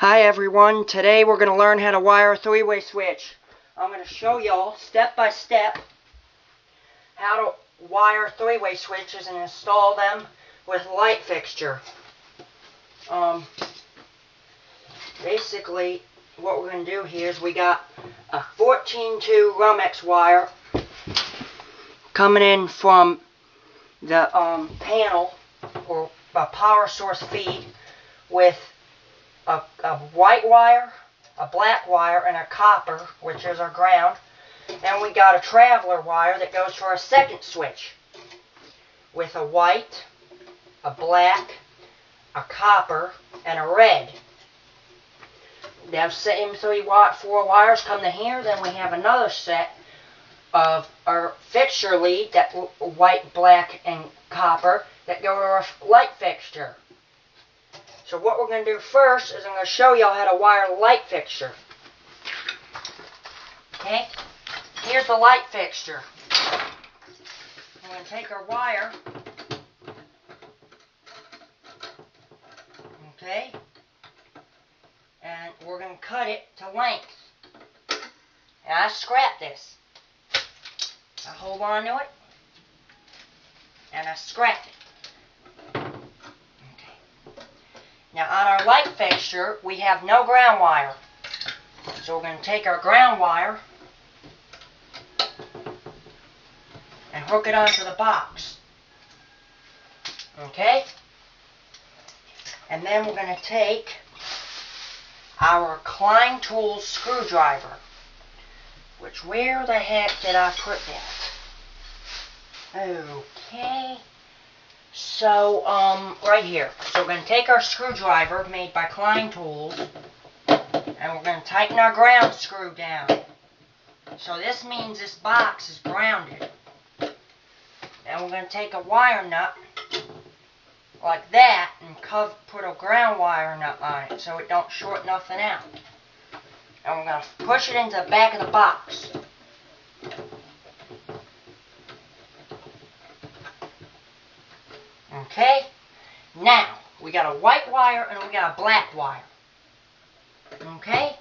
Hi everyone, today we're going to learn how to wire a three-way switch. I'm going to show y'all step by step how to wire three-way switches and install them with light fixture. Basically what we're going to do here is we got a 14-2 Romex wire coming in from the panel or a power source feed with a white wire, a black wire, and a copper, which is our ground. And we got a traveler wire that goes to our second switch with a white, a black, a copper, and a red. Now, same 4 wires come to here. Then we have another set of our fixture lead, that white, black, and copper, that go to our light fixture. So what we're going to do first is I'm going to show y'all how to wire the light fixture. Okay, here's the light fixture. I'm going to take our wire, okay, and we're going to cut it to length. And I scrap this. I hold on to it, and I scrap it. Now on our light fixture, we have no ground wire. So we're going to take our ground wire and hook it onto the box. Okay? And then we're going to take our Klein Tools screwdriver. Which, where the heck did I put that? Okay. So, right here. So we're going to take our screwdriver made by Klein Tools, and we're going to tighten our ground screw down. So this means this box is grounded. And we're going to take a wire nut like that and put a ground wire nut on it so it don't short nothing out. And we're going to push it into the back of the box. Okay, now we got a white wire and we got a black wire. Okay,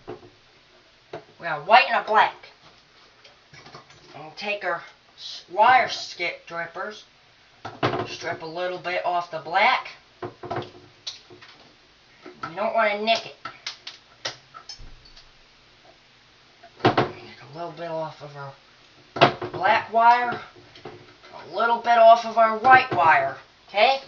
we got a white and a black. And we'll take our wire strippers, strip a little bit off the black. You don't want to nick it. Nick a little bit off of our black wire. A little bit off of our white wire, okay?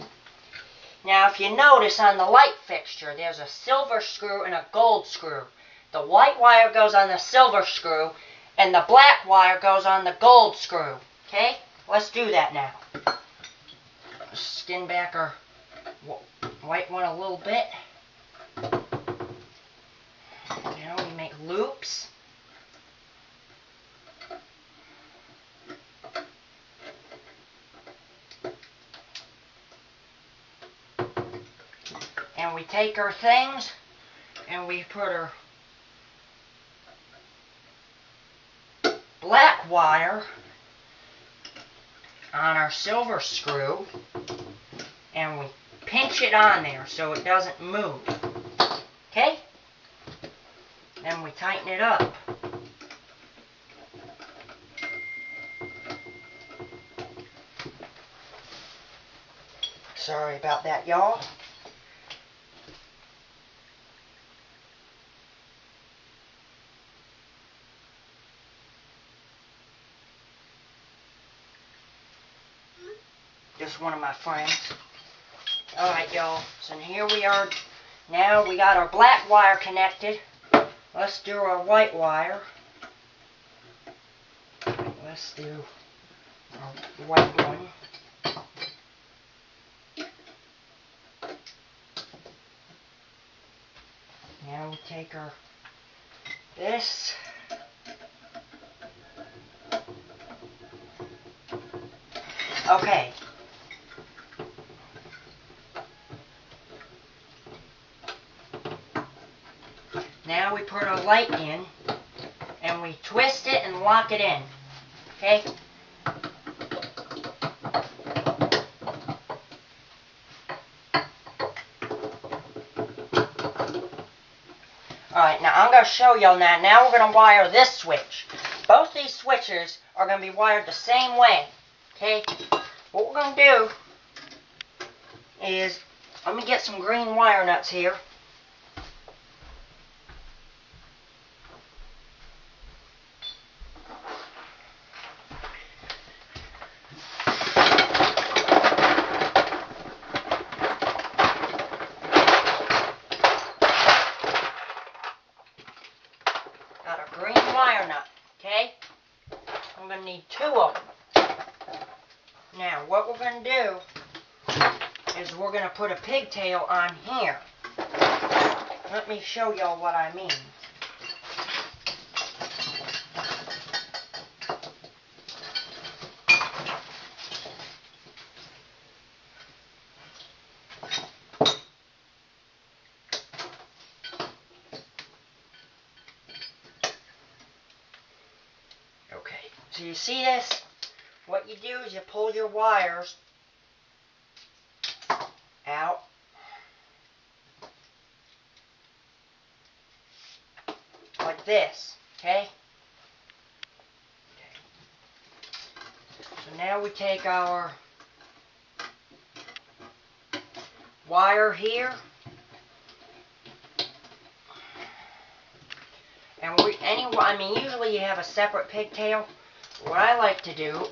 Now, if you notice on the light fixture, there's a silver screw and a gold screw. The white wire goes on the silver screw, and the black wire goes on the gold screw, okay? Let's do that now. Skin back our white one a little bit. Now we make loops. And we take our things and we put our black wire on our silver screw and we pinch it on there so it doesn't move. Okay? Then we tighten it up. Sorry about that, y'all. Just one of my friends. Alright, y'all. So here we are. Now we got our black wire connected. Let's do our white wire. Let's do our white one. Now we take our this. Okay. Now we put our light in and we twist it and lock it in. Okay? Alright, now I'm going to show y'all now. Now we're going to wire this switch. Both these switches are going to be wired the same way. Okay? What we're going to do is, let me get some green wire nuts here. Got a green wire nut, okay? I'm going to need 2 of them. Now, what we're going to do is we're going to put a pigtail on here. Let me show y'all what I mean. Okay, so you see this? What you do is you pull your wires out. Like this, okay? So now we take our wire here, and usually you have a separate pigtail. What I like to do,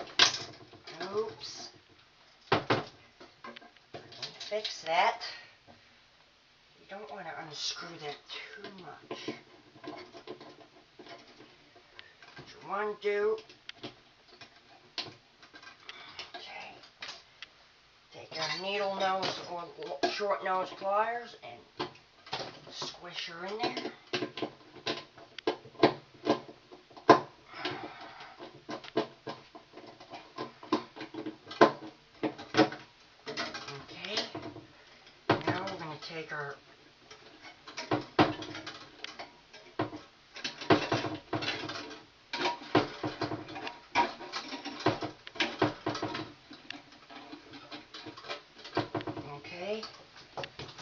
oops, fix that. You don't want to unscrew that too much. What you want to do, okay, take your needle nose or short nose pliers and squish her in there. Okay, now we're going to take our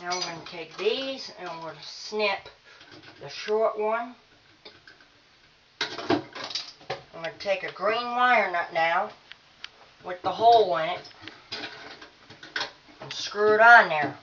now we're going to take these and we're going to snip the short one. I'm going to take a green wire nut now with the hole in it and screw it on there.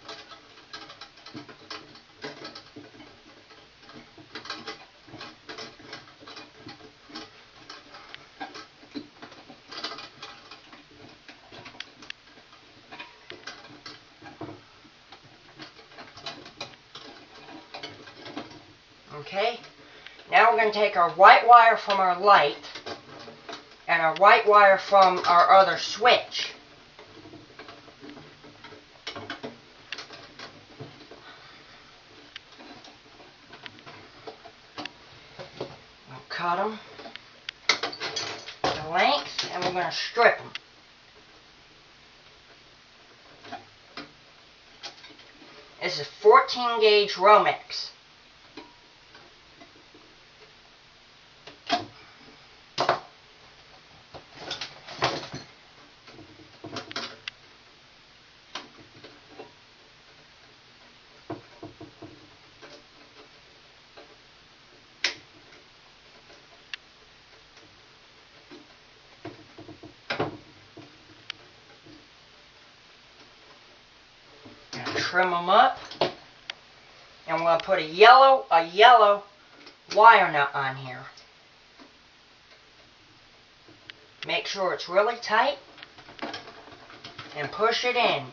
Okay, now we're going to take our white wire from our light and our white wire from our other switch. We'll cut them to length and we're going to strip them. This is 14 gauge Romex. Trim them up, and we're going to put a yellow wire nut on here. Make sure it's really tight and push it in.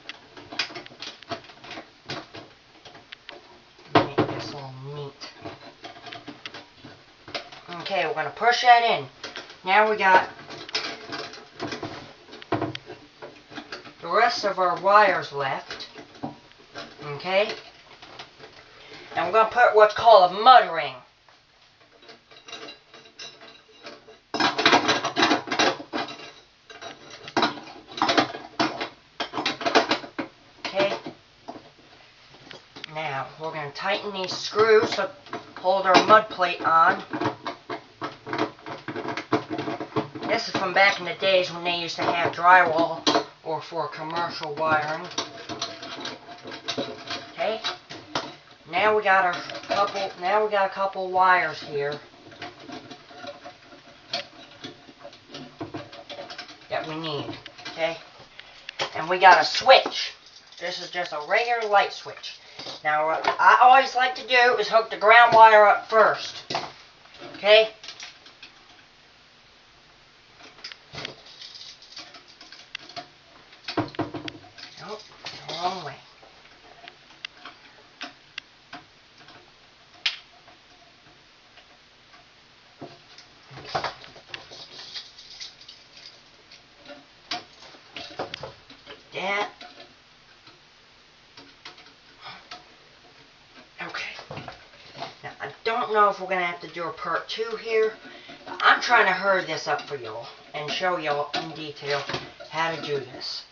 Make this all neat. Okay, we're going to push that in. Now we got the rest of our wires left. Okay, and we're going to put what's called a mud ring. Okay, now we're going to tighten these screws to hold our mud plate on. This is from back in the days when they used to have drywall or for commercial wiring. Okay, now we got our Now we got a couple wires here that we need, okay? And we got a switch. This is just a regular light switch. Now, what I always like to do is hook the ground wire up first, okay? Nope, the wrong way. That. Okay. Now, I don't know if we're going to have to do a part 2 here. I'm trying to hurry this up for y'all and show y'all in detail how to do this.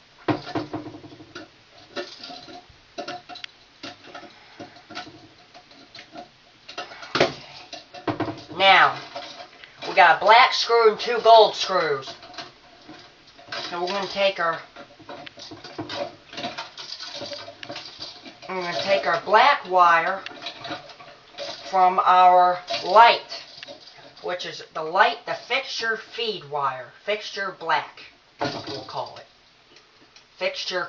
Okay. Now, we got a black screw and 2 gold screws. So we're going to take our black wire from our light, which is the fixture feed wire. Fixture black, we'll call it. Fixture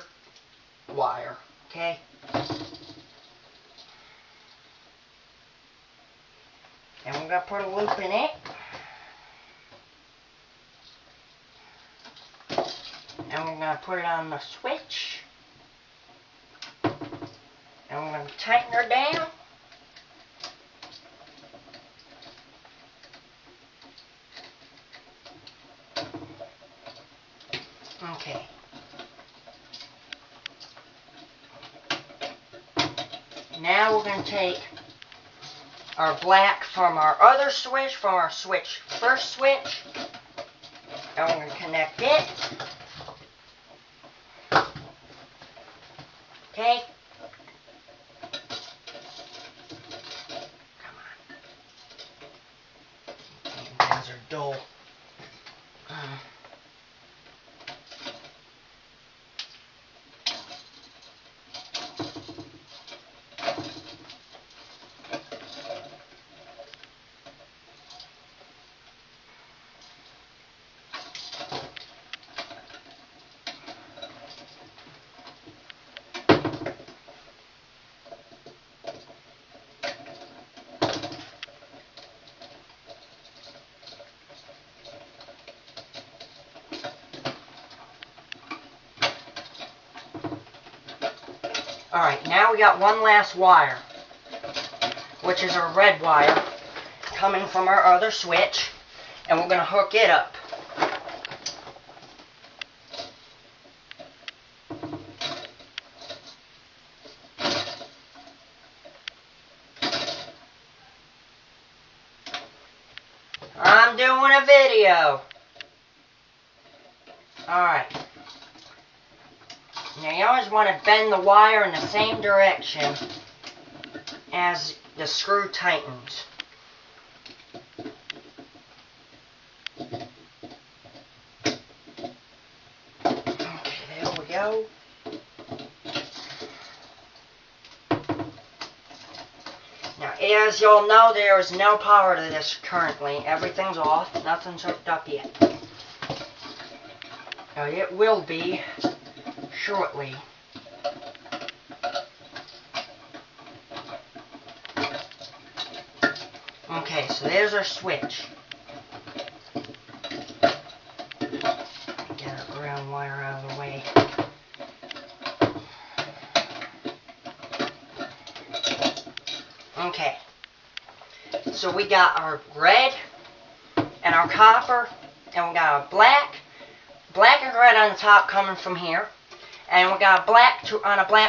wire, okay? And we're going to put a loop in it. And we're going to put it on the switch. And we're going to tighten her down. Okay. Now we're going to take our black from our other switch, from our first switch, and we're going to connect it. Okay. Come on. Things are dull. Alright, now we got one last wire, which is our red wire coming from our other switch, and we're going to hook it up. I'm doing a video. Alright. Now you always want to bend the wire in the same direction as the screw tightens. Okay, there we go. Now, as y'all know, there is no power to this currently. Everything's off. Nothing's hooked up yet. Now, it will be shortly. Okay, so there's our switch. Get our ground wire out of the way. Okay, so we got our red and our copper, and we got our black and red on the top coming from here. And we got a black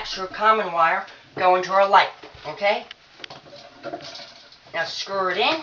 screw common wire going to our light, okay? Now screw it in.